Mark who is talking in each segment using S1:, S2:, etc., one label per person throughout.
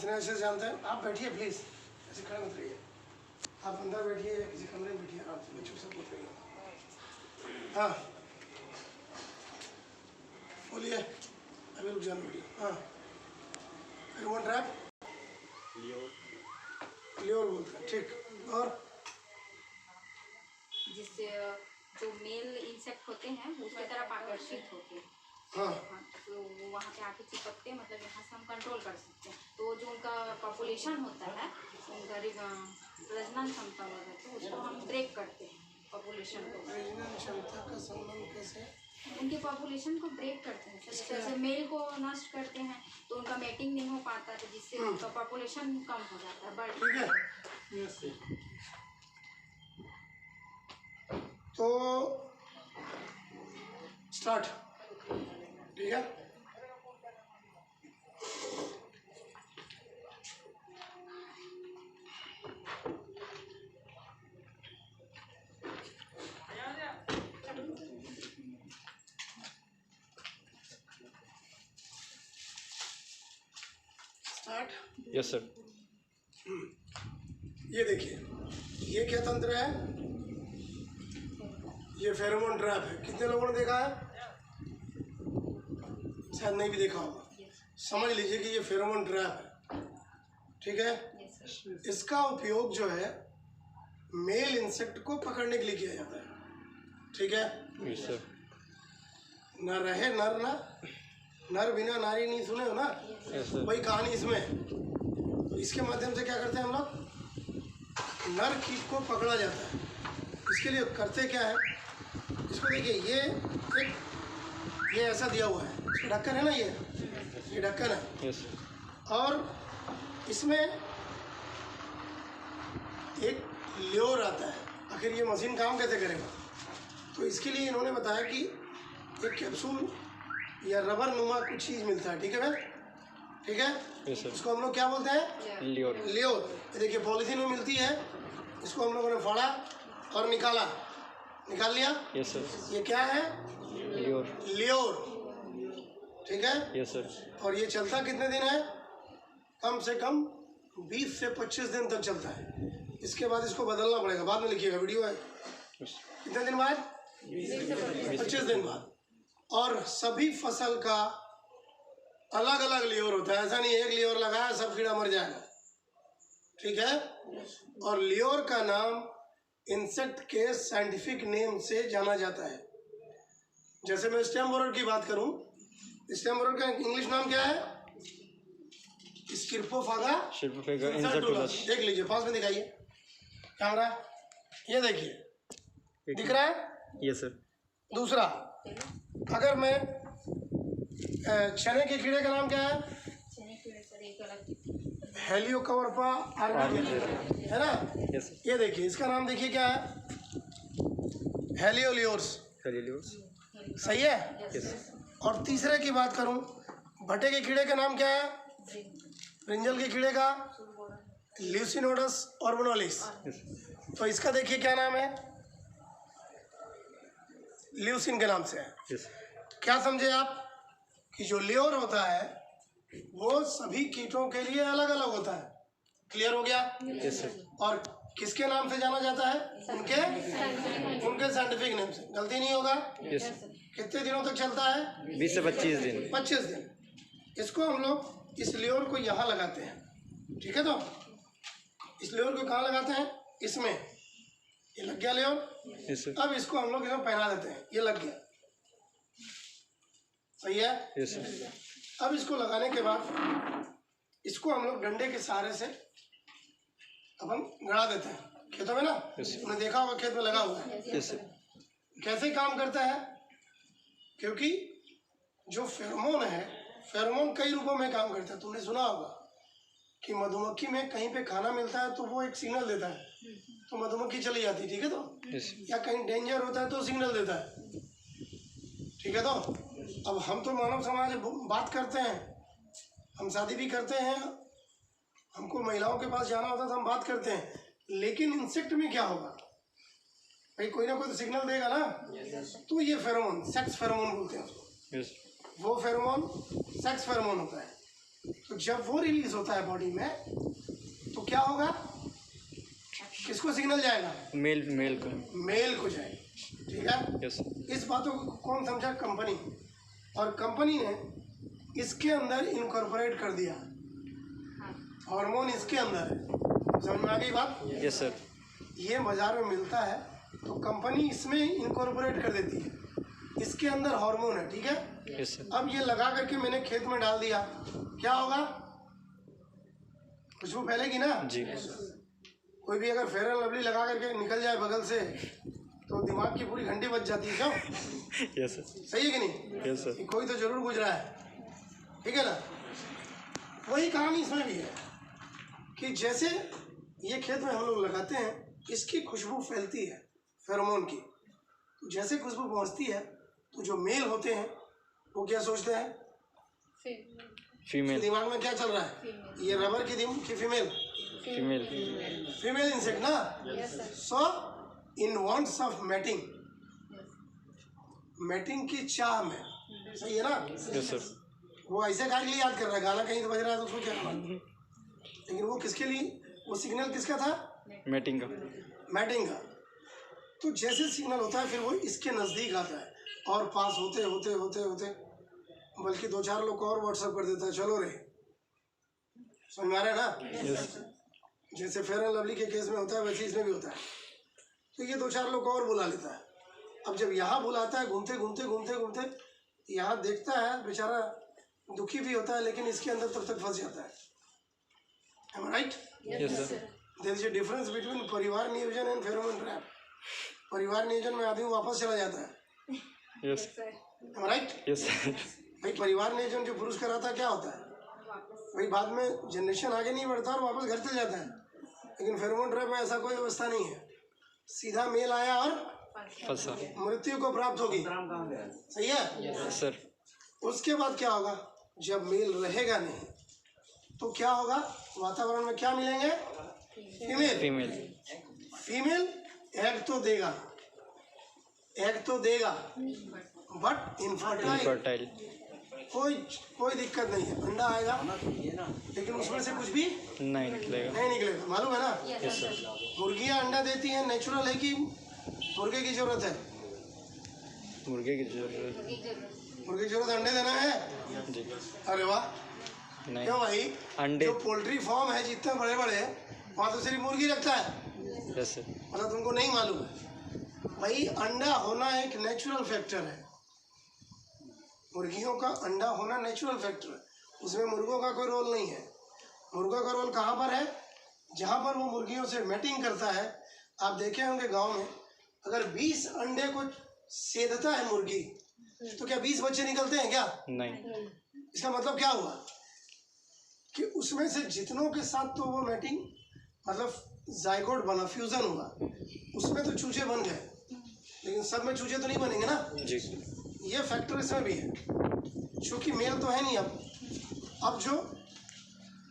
S1: कितने अच्छे से जानते हैं। आप बैठिए प्लीज़, ऐसे खड़े मत रहिए, आप अंदर बैठिए या किसी कमरे में बैठिए, आप बच्चों से पूछ रहिए। हाँ बोलिए, अभी रुक जाना वीडियो। हाँ वन ट्रैप लियोर बोलते हैं, ठीक। और
S2: जिससे जो मेल इंसेक्ट होते हैं वो उसकी तरफ आकर्षित होते हैं।
S1: हाँ
S2: तो वो वहाँ पे आके चिपकते हैं, मतलब यहाँ से हम कंट्रोल कर सकते हैं। तो जो उनका पॉपुलेशन होता है, उनका प्रजनन क्षमता वगैरह, तो उसको हम ब्रेक करते हैं पॉपुलेशन को।
S1: प्रजनन क्षमता का संबंध कैसे?
S2: उनके पॉपुलेशन को ब्रेक करते हैं सर। जैसे मेल को नष्ट करते हैं तो उनका मेटिंग नहीं हो पाता, तो जिससे उनका पॉपुलेशन कम हो जाता है, बढ़।
S1: ठीक है, तो स्टार्ट, ठीक है। स्टार्ट।
S3: Yes sir.
S1: ये देखिए, ये क्या तंत्र है? ये फेरोमोन ट्रैप है। कितने लोगों ने देखा है? शायद नहीं भी देखा होगा। समझ लीजिए कि ये फेरोमोन ट्रैप है, ठीक है। इसका उपयोग जो है मेल इंसेक्ट को पकड़ने के लिए किया जाता है, ठीक है।
S3: Yes sir.
S1: न रहे नर, ना नर बिना नारी नहीं, सुने हो ना?
S3: Yes sir.
S1: वही कहानी इसमें। तो इसके माध्यम से क्या करते हैं हम लोग? नर कीट को पकड़ा जाता है। इसके लिए करते क्या है, इसको देखिए, ये ऐसा दिया हुआ है, इसका ढक्कन है ना, ये ढक्कन है।
S3: Yes sir.
S1: और इसमें एक ल्योर आता है। आखिर ये मशीन काम कैसे करेगा? तो इसके लिए इन्होंने बताया कि एक कैप्सूल या रबर नुमा कुछ चीज़ मिलता है, ठीक है भाई, ठीक है।
S3: Yes sir.
S1: इसको हम लोग क्या बोलते हैं?
S3: लियोर।
S1: लियोर। देखिए पॉलीथीन में मिलती है, इसको हम लोगों ने फाड़ा और निकाल लिया।
S3: Yes sir.
S1: ये क्या है?
S3: लियोर।
S1: लियोर, ठीक है।
S3: Yes sir.
S1: और ये चलता कितने दिन है? कम से कम 20 से 25 दिन तक चलता है। इसके बाद इसको बदलना पड़ेगा, बाद में लिखिएगा, वीडियो है। कितने दिन बाद? 25 दिन बाद। और सभी फसल का अलग अलग लियोर होता है, ऐसा नहीं एक लियोर लगाया सब कीड़ा मर जाएगा, ठीक है। और लियोर का नाम इंसेक्ट के साइंटिफिक नेम से जाना जाता है। जैसे मैं स्टेम बोरर की बात करूं, स्टेम बोरर का इंग्लिश नाम क्या है? स्किर्पोफागा इंसेक्टुलस। देख लीजिए, पास में दिखाइए कैमरा, ये देखिए, दिख रहा है?
S3: Yes sir.
S1: दूसरा, अगर मैं चने के कीड़े का नाम क्या है? हेलियोकवर्पा आर्बिट्रेटा, है ना?
S3: Yes sir.
S1: ये देखिए, इसका नाम देखिए क्या है? हेलियोलियोर्स।
S3: हेलियोलियोर्स।
S1: सही है।
S3: यस।
S1: और तीसरे की बात करूं, भट्टे के कीड़े का नाम क्या है? ब्रिंजल के कीड़े का ल्यूसिनोडस ऑर्बोनोलिस। तो इसका देखिए क्या नाम है? ल्यूसिन के नाम से है।
S3: यस।
S1: क्या समझे आप कि जो लियोर होता है वो सभी कीटों के लिए अलग अलग होता है। क्लियर हो गया?
S3: Yes sir.
S1: और किसके नाम से जाना जाता है? उनके साइंटिफिक नेम से। गलती नहीं होगा।
S3: यस।
S1: कितने दिनों तक चलता है?
S3: 20 से 25 दिन।
S1: 25 दिन। इसको हम लोग इस लियोर को यहाँ लगाते हैं, ठीक है। तो इस लियोर को कहाँ लगाते हैं? इसमें। ये लग गया लियोर।
S3: Yes sir.
S1: अब इसको हम लोग इसमें पहना देते हैं, ये लग गया, सही है।
S3: Yes sir.
S1: अब इसको लगाने के बाद इसको हम लोग डंडे के सहारे से अपन गड़ा देते हैं खेतों में ना। उन्हें देखा होगा खेत में लगा हुआ है।
S3: Yes sir.
S1: कैसे काम करता है? क्योंकि जो फेरोमोन है, फेरोमोन कई रूपों में काम करता है। तुमने सुना होगा कि मधुमक्खी में कहीं पे खाना मिलता है तो वो एक सिग्नल देता है, तो मधुमक्खी चली जाती है, ठीक है। तो
S3: यस।
S1: या कहीं डेंजर होता है तो सिग्नल देता है, ठीक है। तो अब हम तो मानव समाज बात करते हैं, हम शादी भी करते हैं, हमको महिलाओं के पास जाना होता है तो हम बात करते हैं, लेकिन इंसेक्ट में क्या होगा भाई? कोई ना कोई तो सिग्नल देगा ना। तो ये फेरोमोन, सेक्स फेरोमोन बोलते हैं उसको।
S3: यस।
S1: वो फेरोमोन सेक्स फेरोमोन होता है। तो जब वो रिलीज होता है बॉडी में तो क्या होगा, किसको सिग्नल जाएगा,
S3: मेल को।
S1: मेल को जाएगा, ठीक है।
S3: यस
S1: इस बातों को कौन समझा, कंपनी, और कंपनी ने इसके अंदर इनकॉर्पोरेट कर दिया, हार्मोन इसके अंदर है। समझ में आ गई बात।
S3: Yes sir.
S1: ये बाजार में मिलता है तो कंपनी इसमें इनकॉर्पोरेट कर देती है, इसके अंदर हार्मोन है, ठीक है।
S3: Yes sir.
S1: अब ये लगा करके मैंने खेत में डाल दिया, क्या होगा, खुशबू फैलेगी ना।
S3: जी।
S1: कोई भी अगर फेयर एंड लवली लगा करके निकल जाए बगल से तो दिमाग की पूरी घंटी बज जाती है, क्यों।
S3: Yes sir.
S1: सही है कि नहीं।
S3: Yes sir.
S1: कोई तो जरूर गुजरा है, ठीक है ना। वही कहानी इसमें भी है कि जैसे ये खेत में हम लोग लगाते हैं, इसकी खुशबू फैलती है फेरोमोन की, तो जैसे खुशबू पहुंचती है तो जो मेल होते हैं वो क्या सोचते हैं,
S3: फीमेल।
S1: दिमाग में क्या चल रहा है, ये रबर की फीमेल, फीमेल इंसेक्ट ना। सो इन वांट्स ऑफ मैटिंग, मैटिंग की चाह में, सही है ना।
S3: Yes sir.
S1: वो ऐसे काहे के लिए याद कर रहा है, गाना कहीं तो बज रहा है तो उसको क्या करना, लेकिन वो किसके लिए, वो सिग्नल किसका था,
S3: मैटिंग का।
S1: मैटिंग का। तो जैसे सिग्नल होता है फिर वो इसके नज़दीक आता है और पास होते होते होते होते बल्कि 2-4 लोग को और व्हाट्सअप कर देता है, चलो रे। समझ में आ रहा है ना।
S3: यस।
S1: जैसे फेयर एंड लवली के केस में होता है वैसे इसमें भी होता है। तो ये 2-4 लोग को और बुला लेता है। अब जब यहाँ बुलाता है, घूमते घूमते घूमते घूमते यहाँ देखता है, बेचारा दुखी भी होता है, लेकिन इसके अंदर तब तक फंस जाता है। Am I right?
S3: Yes sir.
S1: There is a difference between परिवार नियोजन एंड फेरोमोन ट्रैप। परिवार नियोजन में आदमी वापस चला जाता है।
S3: Yes.
S1: Am I right?
S3: Yes sir.
S1: भाई परिवार नियोजन जो पुरुष कराता है क्या होता है, भाई बाद में जनरेशन आगे नहीं बढ़ता और वापस घर चल जाता है। लेकिन फेरोमोन ट्रैप में ऐसा कोई व्यवस्था नहीं है, सीधा मेल आया और
S3: फंसा।
S1: मृत्यु को प्राप्त होगी। सही है।
S3: Yes sir.
S1: उसके बाद क्या होगा, जब मेल रहेगा नहीं तो क्या होगा, वातावरण में क्या मिलेंगे, फीमेल। फीमेल एग तो देगा, बट इनफर्टाइल। कोई दिक्कत नहीं है, अंडा आएगा लेकिन उसमें से कुछ भी
S3: नहीं निकलेगा।
S1: मालूम है ना।
S3: Yes sir.
S1: मुर्गियाँ अंडा देती हैं, नेचुरल है कि मुर्गे की जरूरत है,
S3: मुर्गे की जरूरत।
S1: मुर्गे की जरूरत अंडे देना है
S3: जी।
S1: अरे वाह,
S3: नहीं।
S1: क्यों भाई,
S3: अंडे।
S1: जो पोल्ट्री फार्म है जितने बड़े बड़े वहाँ तो सिर्फ मुर्गी रखता है।
S3: Yes sir.
S1: मतलब तुमको नहीं मालूम है भाई, अंडा होना एक नेचुरल फैक्टर है। मुर्गियों का अंडा होना नेचुरल फैक्टर है, उसमें मुर्गों का कोई रोल नहीं है। मुर्गों का रोल कहाँ पर है, जहाँ पर वो मुर्गियों से मैटिंग करता है। आप देखे होंगे गांव में अगर 20 अंडे को सेधता है मुर्गी तो क्या 20 बच्चे निकलते हैं क्या,
S3: नहीं।
S1: इसका मतलब क्या हुआ कि उसमें से जितनों के साथ तो वो मैटिंग मतलब जाइगोट बना, फ्यूजन हुआ, उसमें तो चूजे बन गए, लेकिन सब में चूजे तो नहीं बनेंगे ना
S3: जी।
S1: ये फैक्टर इसमें भी है, क्योंकि मेल तो है नहीं। अब जो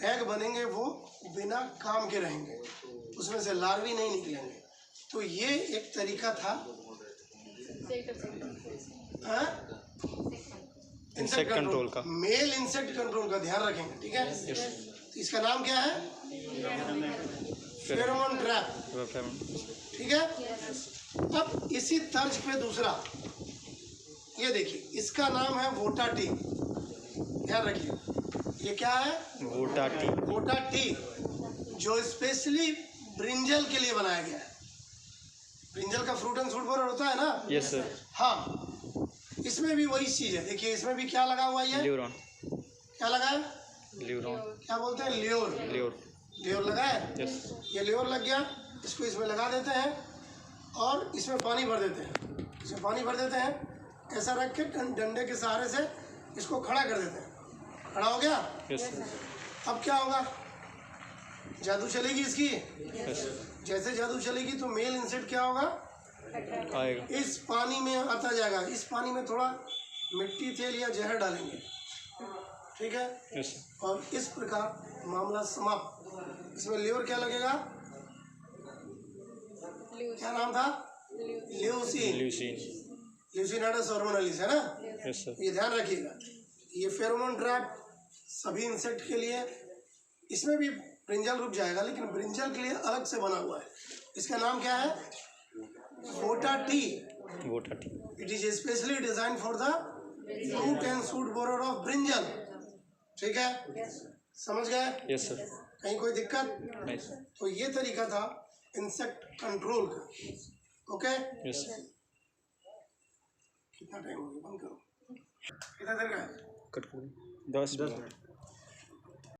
S1: एग बनेंगे वो बिना काम के रहेंगे, उसमें से लार्वी नहीं निकलेंगे। तो ये एक तरीका था इंसेक्ट कंट्रोल का, मेल इंसेक्ट कंट्रोल का। ध्यान रखेंगे, ठीक है। इसका नाम क्या है, फेरोमोन ट्रैप, ठीक है। अब इसी तर्ज पे दूसरा, ये देखिए, इसका नाम है वोटा टी। ध्यान रखिए, ये क्या है,
S3: वोटा टी।
S1: वोटा टी, जो स्पेशली ब्रिंजल के लिए बनाया गया है। ब्रिंजल का फ्रूट एंड सूट पर होता है ना।
S3: Yes sir.
S1: हाँ, इसमें भी वही चीज है। देखिए इसमें भी क्या लगा हुआ है,
S3: ल्यूरॉन।
S1: क्या लगा है,
S3: ल्यूरॉन।
S1: क्या बोलते हैं, ल्योर। ल्योर लगा है।
S3: यस।
S1: ये ल्योर लग गया, इसको इसमें लगा देते हैं और इसमें पानी भर देते हैं। इसमें पानी भर देते हैं, ऐसा रख के डंडे के सहारे से इसको खड़ा कर देते हैं। खड़ा हो गया।
S3: यस।
S1: अब क्या होगा, जादू चलेगी इसकी।
S3: यस।
S1: जैसे जादू चलेगी तो मेल इंसेक्ट क्या होगा,
S3: आएगा,
S1: इस पानी में आता जाएगा। इस पानी में थोड़ा मिट्टी, तेल या जहर डालेंगे, ठीक है।
S3: यस।
S1: और इस प्रकार मामला समाप्त। इसमें ल्योर क्या लगेगा, क्या नाम था, ल्यूसीन। ल्यूसिनाटस हार्मोनालिस है ना।
S3: Yes sir.
S1: ये ध्यान रखिएगा, ये फेरोमोन ट्रैप सभी इंसेक्ट के लिए। इसमें भी ब्रिंजल रुक जाएगा, लेकिन ब्रिंजल के लिए अलग से बना हुआ है। इसका नाम क्या है? वोटा टी।
S3: वोटा टी।
S1: It is specially design for the root and shoot borer of brinjal. ठीक है, समझ गए?
S3: Yes sir.
S1: कहीं कोई दिक्कत?
S3: नहीं सर।
S1: तो ये तरीका था इंसेक्ट कंट्रोल का। Okay,
S3: yes sir.
S1: कितना टाइम हो गया? बंद करो। कितना देर का है?
S3: कट कर 10 मिनट।